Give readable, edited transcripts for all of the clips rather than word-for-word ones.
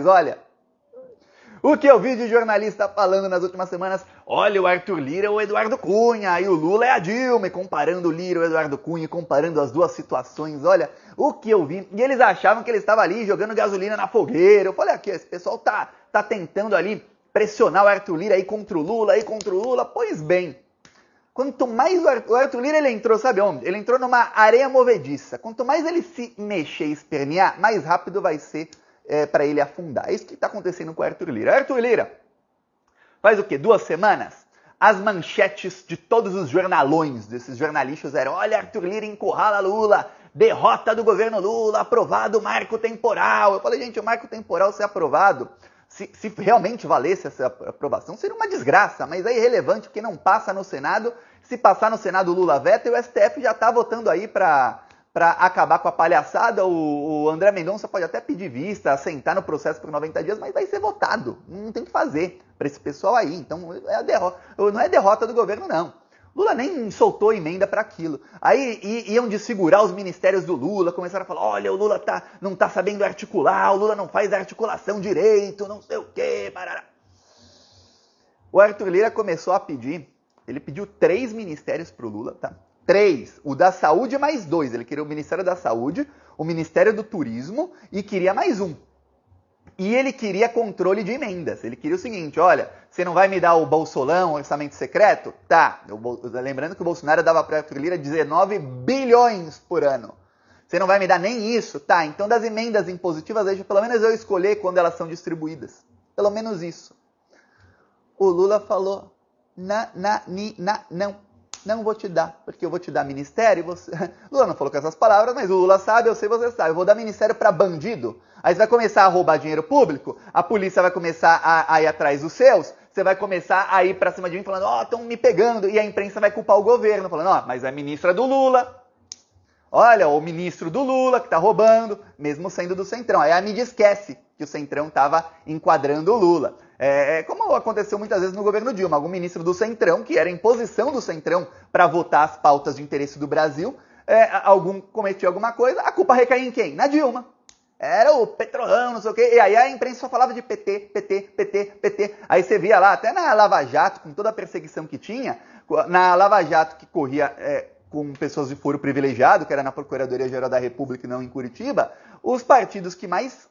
mas olha, o que eu vi de jornalista falando nas últimas semanas, olha, o Arthur Lira é o Eduardo Cunha, e o Lula é a Dilma, e comparando o Lira e o Eduardo Cunha, comparando as duas situações, olha, o que eu vi, e eles achavam que ele estava ali jogando gasolina na fogueira, eu falei aqui, esse pessoal tá tentando ali pressionar o Arthur Lira aí contra o Lula, pois bem, quanto mais o Arthur Lira ele entrou, sabe onde? Ele entrou numa areia movediça, quanto mais ele se mexer e espernear, mais rápido vai ser para ele afundar. É isso que está acontecendo com o Arthur Lira. Arthur Lira, faz o quê? 2 semanas? As manchetes de todos os jornalões, desses jornalistas eram, olha, Arthur Lira encurrala Lula, derrota do governo Lula, aprovado o marco temporal. Eu falei, gente, o marco temporal ser aprovado, se realmente valesse essa aprovação, seria uma desgraça, mas é irrelevante porque não passa no Senado. Se passar no Senado, o Lula veta e o STF já está votando aí para acabar com a palhaçada. O André Mendonça pode até pedir vista, assentar no processo por 90 dias, mas vai ser votado. Não tem o que fazer para esse pessoal aí. Então, não é derrota do governo, não. Lula nem soltou emenda para aquilo. Aí iam desfigurar os ministérios do Lula, começaram a falar, olha, o Lula não tá sabendo articular, o Lula não faz articulação direito, não sei o quê, barará. O Arthur Lira começou a pedir, ele pediu 3 ministérios pro Lula, tá? 3, o da saúde mais 2, ele queria o Ministério da Saúde, o Ministério do Turismo e queria mais um. E ele queria controle de emendas, ele queria o seguinte, olha, você não vai me dar o Bolsolão, o orçamento secreto? Tá, lembrando que o Bolsonaro dava para Arthur Lira 19 bilhões por ano. Você não vai me dar nem isso? Tá, então das emendas impositivas, deixa pelo menos eu escolher quando elas são distribuídas. Pelo menos isso. O Lula falou, não vou te dar, porque eu vou te dar ministério. Você... Lula não falou com essas palavras, mas o Lula sabe, eu sei, você sabe. Eu vou dar ministério para bandido. Aí você vai começar a roubar dinheiro público, a polícia vai começar a ir atrás dos seus, você vai começar a ir para cima de mim falando, ó, estão me pegando, e a imprensa vai culpar o governo, falando, ó, mas a ministra do Lula, olha, o ministro do Lula que tá roubando, mesmo sendo do Centrão. Aí a mídia esquece que o Centrão tava enquadrando o Lula. Como aconteceu muitas vezes no governo Dilma, algum ministro do Centrão, que era imposição do Centrão para votar as pautas de interesse do Brasil, algum cometeu alguma coisa, a culpa recai em quem? Na Dilma. Era o Petrolão, não sei o quê, e aí a imprensa só falava de PT. Aí você via lá, até na Lava Jato, com toda a perseguição que tinha, na Lava Jato que corria com pessoas de foro privilegiado, que era na Procuradoria-Geral da República e não em Curitiba, os partidos que mais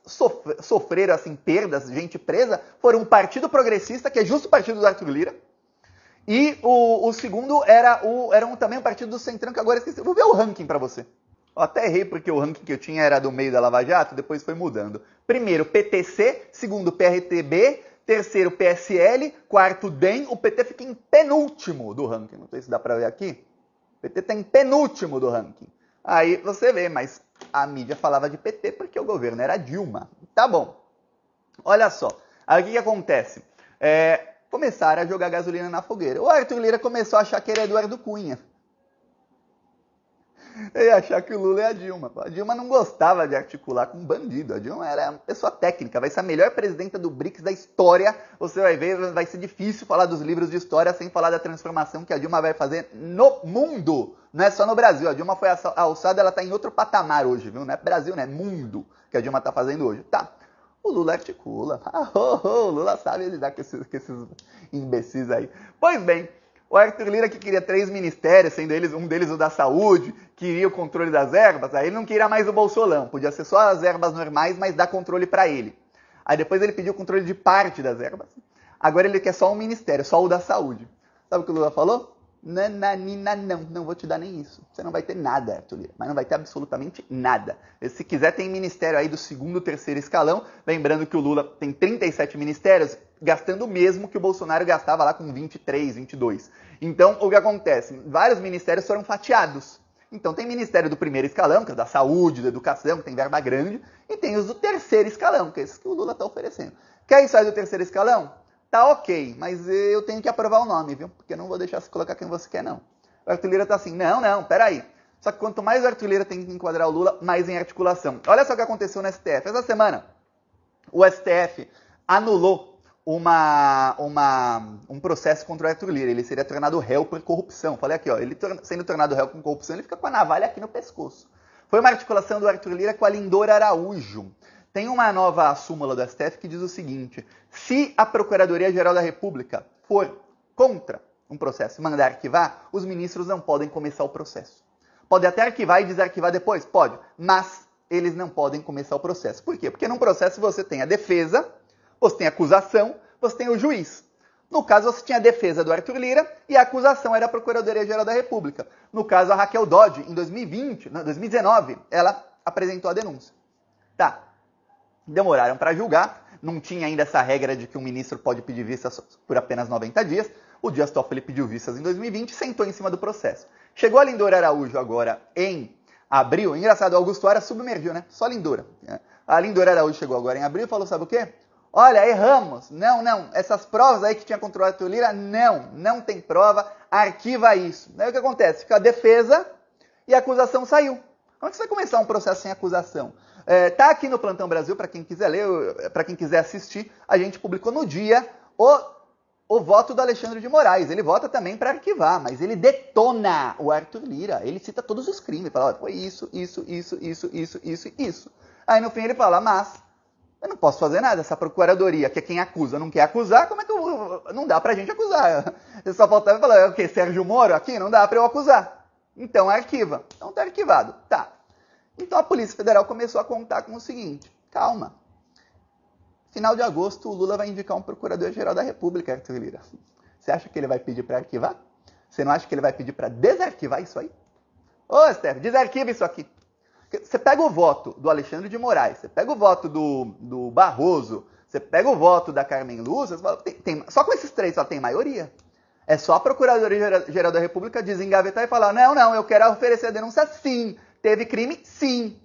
sofreram assim, perdas, gente presa, foram o Partido Progressista, que é justo o partido do Arthur Lira, e o segundo era também o partido do Centrão, que agora esqueci. Vou ver o ranking para você. Eu até errei porque o ranking que eu tinha era do meio da Lava Jato, depois foi mudando. Primeiro, PTC, segundo, PRTB, terceiro, PSL, quarto, DEM, o PT fica em penúltimo do ranking. Não sei se dá para ver aqui. O PT está em penúltimo do ranking. Aí você vê, mas a mídia falava de PT porque o governo era Dilma. Tá bom. Olha só. Aí o que acontece? Começaram a jogar gasolina na fogueira. O Arthur Lira começou a achar que era Eduardo Cunha. E achar que o Lula é a Dilma. A Dilma não gostava de articular com bandido. A Dilma era uma pessoa técnica. Vai ser a melhor presidenta do BRICS da história. Você vai ver, vai ser difícil falar dos livros de história sem falar da transformação que a Dilma vai fazer no mundo. Não é só no Brasil. A Dilma foi alçada, ela está em outro patamar hoje, viu? Não é Brasil, não é mundo que a Dilma está fazendo hoje. Tá. O Lula articula. O Lula sabe lidar com esses imbecis aí. Pois bem, o Arthur Lira, que queria 3 ministérios, sendo um deles o da saúde, queria o controle das verbas, aí ele não queria mais o Bolsolão. Podia ser só as verbas normais, mas dar controle para ele. Aí depois ele pediu o controle de parte das verbas. Agora ele quer só um ministério, só o da saúde. Sabe o que o Lula falou? Não vou te dar nem isso. Você não vai ter nada, Arthur Lira, mas não vai ter absolutamente nada. Se quiser, tem ministério aí do 2º, 3º escalão. Lembrando que o Lula tem 37 ministérios, gastando o mesmo que o Bolsonaro gastava lá com 23, 22. Então, o que acontece? Vários ministérios foram fatiados. Então, tem ministério do 1º escalão, que é da saúde, da educação, que tem verba grande, e tem os do 3º escalão, que é esse que o Lula está oferecendo. Quer sair do 3º escalão? Tá ok, mas eu tenho que aprovar o nome, viu? Porque eu não vou deixar você colocar quem você quer, não. O Arthur Lira tá assim, não, peraí. Só que quanto mais o Arthur Lira tem que enquadrar o Lula, mais em articulação. Olha só o que aconteceu no STF. Essa semana, o STF anulou um processo contra o Arthur Lira. Ele seria tornado réu por corrupção. Falei aqui, ó, ele sendo tornado réu por corrupção, ele fica com a navalha aqui no pescoço. Foi uma articulação do Arthur Lira com a Lindora Araújo. Tem uma nova súmula do STF que diz o seguinte: se a Procuradoria-Geral da República for contra um processo e mandar arquivar, os ministros não podem começar o processo. Pode até arquivar e desarquivar depois? Pode, mas eles não podem começar o processo. Por quê? Porque num processo você tem a defesa, você tem a acusação, você tem o juiz. No caso, você tinha a defesa do Arthur Lira e a acusação era a Procuradoria-Geral da República. No caso, a Raquel Dodge, em 2019, ela apresentou a denúncia. Tá. Demoraram para julgar, não tinha ainda essa regra de que um ministro pode pedir vistas por apenas 90 dias. O Dias Toffoli pediu vistas em 2020 e sentou em cima do processo. Chegou a Lindora Araújo agora em abril. Engraçado, o Augusto Aras submergiu, né? Só Lindora. A Lindora Araújo chegou agora em abril e falou, sabe o quê? Olha, erramos. Não. Essas provas aí que tinha contra o Arthur Lira, não tem prova. Arquiva isso. Daí o que acontece? Fica a defesa e a acusação saiu. Como é que você vai começar um processo sem acusação? Tá aqui no Plantão Brasil, para quem quiser ler, para quem quiser assistir, a gente publicou no dia o voto do Alexandre de Moraes. Ele vota também para arquivar, mas ele detona o Arthur Lira. Ele cita todos os crimes, fala, olha, foi isso. Aí no fim ele fala, mas eu não posso fazer nada, essa procuradoria, que é quem acusa, não quer acusar, como é que não dá pra gente acusar? Você só faltava falar, o quê, Sérgio Moro aqui? Não dá pra eu acusar. Então arquiva. Então tá arquivado. Tá. Então a Polícia Federal começou a contar com o seguinte, calma. Final de agosto, o Lula vai indicar um Procurador-Geral da República, Arthur Lira. Você acha que ele vai pedir para arquivar? Você não acha que ele vai pedir para desarquivar isso aí? Ô, Steph, desarquiva isso aqui. Você pega o voto do Alexandre de Moraes, você pega o voto do Barroso, você pega o voto da Carmen Lúcia, só com esses três só tem maioria. É só a Procuradoria-Geral da República desengavetar e falar, não, eu quero oferecer a denúncia sim, teve crime sim.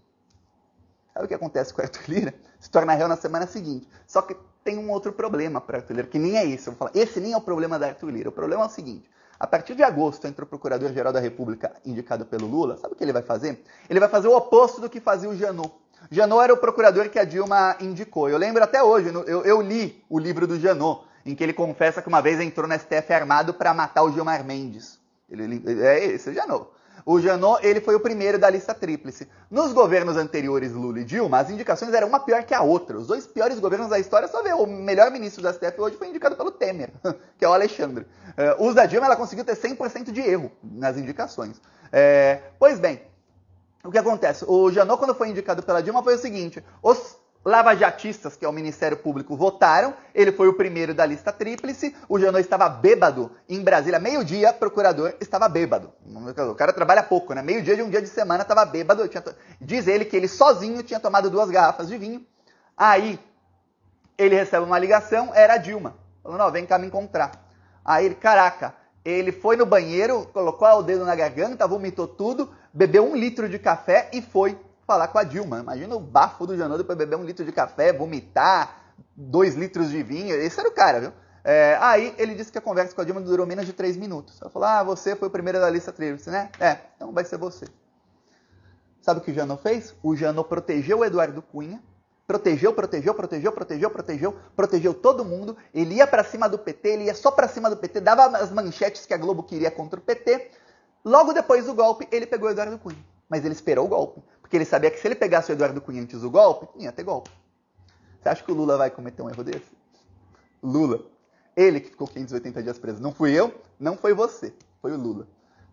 Sabe o que acontece com o Arthur Lira? Se torna réu na semana seguinte. Só que tem um outro problema para o Arthur Lira, que nem é esse. Eu vou falar, esse nem é o problema da Arthur Lira. O problema é o seguinte. A partir de agosto, entra o Procurador-Geral da República indicado pelo Lula. Sabe o que ele vai fazer? Ele vai fazer o oposto do que fazia o Janot. Janot era o procurador que a Dilma indicou. Eu lembro até hoje, eu li o livro do Janot, em que ele confessa que uma vez entrou na STF armado para matar o Gilmar Mendes. Esse é o Janot. O Janot, ele foi o primeiro da lista tríplice. Nos governos anteriores, Lula e Dilma, as indicações eram uma pior que a outra. Os dois piores governos da história, só ver, o melhor ministro da STF hoje foi indicado pelo Temer, que é o Alexandre. Os da Dilma, ela conseguiu ter 100% de erro nas indicações. Pois bem, o que acontece? O Janot, quando foi indicado pela Dilma, foi o seguinte, os lavajatistas, que é o Ministério Público, votaram, ele foi o primeiro da lista tríplice, o Janot estava bêbado em Brasília, meio-dia, procurador estava bêbado. O cara trabalha pouco, né? Meio-dia de um dia de semana estava bêbado, diz ele que ele sozinho tinha tomado 2 garrafas de vinho, aí ele recebe uma ligação, era a Dilma, falando, não, vem cá me encontrar. Aí ele, caraca, ele foi no banheiro, colocou o dedo na garganta, vomitou tudo, bebeu 1 litro de café e foi falar com a Dilma. Imagina o bafo do Janot depois beber 1 litro de café, vomitar, 2 litros de vinho. Esse era o cara, viu? Aí ele disse que a conversa com a Dilma durou menos de 3 minutos. Ela falou, você foi o primeiro da lista tríplice, né? Então vai ser você. Sabe o que o Janot fez? O Janot protegeu o Eduardo Cunha, protegeu todo mundo, ele ia pra cima do PT, ele ia só pra cima do PT, dava as manchetes que a Globo queria contra o PT. Logo depois do golpe, ele pegou o Eduardo Cunha. Mas ele esperou o golpe. Porque ele sabia que se ele pegasse o Eduardo Cunha antes do golpe, ia ter golpe. Você acha que o Lula vai cometer um erro desse? Lula. Ele que ficou 580 dias preso. Não fui eu, não foi você. Foi o Lula.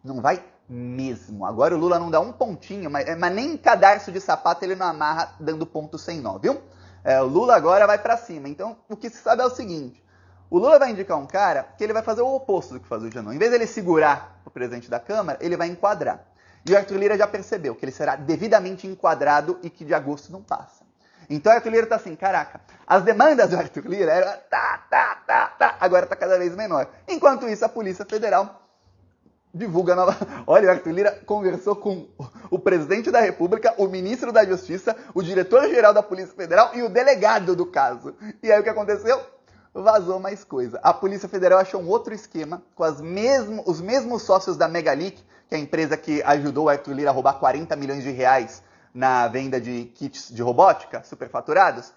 Não vai mesmo. Agora o Lula não dá um pontinho, mas nem em cadarço de sapato ele não amarra dando ponto sem nó, viu? O Lula agora vai pra cima. Então, o que se sabe é o seguinte. O Lula vai indicar um cara que ele vai fazer o oposto do que faz o Janot. Em vez de ele segurar o presidente da Câmara, ele vai enquadrar. E o Arthur Lira já percebeu que ele será devidamente enquadrado e que de agosto não passa. Então o Arthur Lira tá assim, caraca, as demandas do Arthur Lira eram agora tá cada vez menor. Enquanto isso, a Polícia Federal divulga a nova... Olha, o Arthur Lira conversou com o presidente da República, o ministro da Justiça, o diretor-geral da Polícia Federal e o delegado do caso. E aí o que aconteceu? Vazou mais coisa. A Polícia Federal achou um outro esquema com os mesmos sócios da Megalic, que é a empresa que ajudou o Arthur Lira a roubar 40 milhões de reais na venda de kits de robótica superfaturados.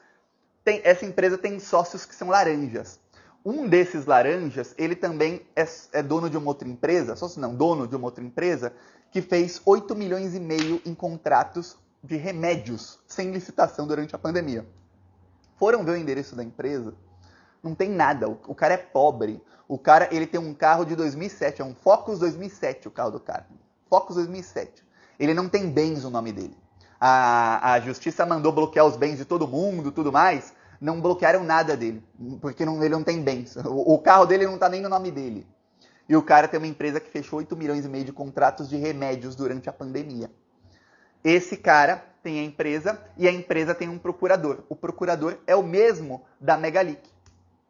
Essa empresa tem sócios que são laranjas. Um desses laranjas, ele também é dono de uma outra empresa, dono de uma outra empresa, que fez 8 milhões e meio em contratos de remédios sem licitação durante a pandemia. foram ver o endereço da empresa, não tem nada. O cara é pobre. O cara, ele tem um carro de 2007, é um Focus 2007 o carro do cara. Focus 2007. Ele não tem bens no nome dele. A justiça mandou bloquear os bens de todo mundo, tudo mais. Não bloquearam nada dele, porque ele não tem bens. O carro dele não está nem no nome dele. E o cara tem uma empresa que fechou 8 milhões e meio de contratos de remédios durante a pandemia. Esse cara tem a empresa e a empresa tem um procurador. O procurador é o mesmo da Megalic.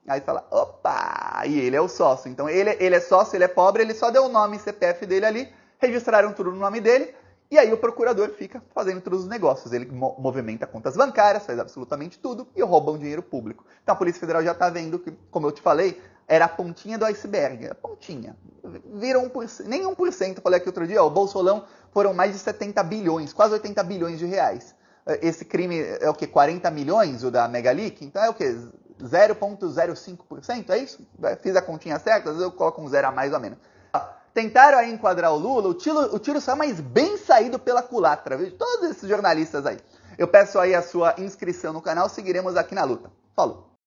Aí fala, opa, e ele é o sócio. Então ele é sócio, ele é pobre, ele só deu o nome e CPF dele ali, registraram tudo no nome dele, e aí o procurador fica fazendo todos os negócios. Ele movimenta contas bancárias, faz absolutamente tudo e rouba um dinheiro público. Então a Polícia Federal já está vendo que, como eu te falei, era a pontinha do iceberg. A pontinha. Viram 1%, nem 1%. Falei aqui outro dia, ó, o Bolsolão foram mais de 70 bilhões, quase 80 bilhões de reais. Esse crime é o quê? 40 milhões, o da Megalic? Então é o quê? 0,05%? É isso? Fiz a continha certa? Às vezes eu coloco um zero a mais ou menos. Tentaram aí enquadrar o Lula, o tiro saiu, mas bem saído pela culatra, viu? Todos esses jornalistas aí. Eu peço aí a sua inscrição no canal, seguiremos aqui na luta. Falou!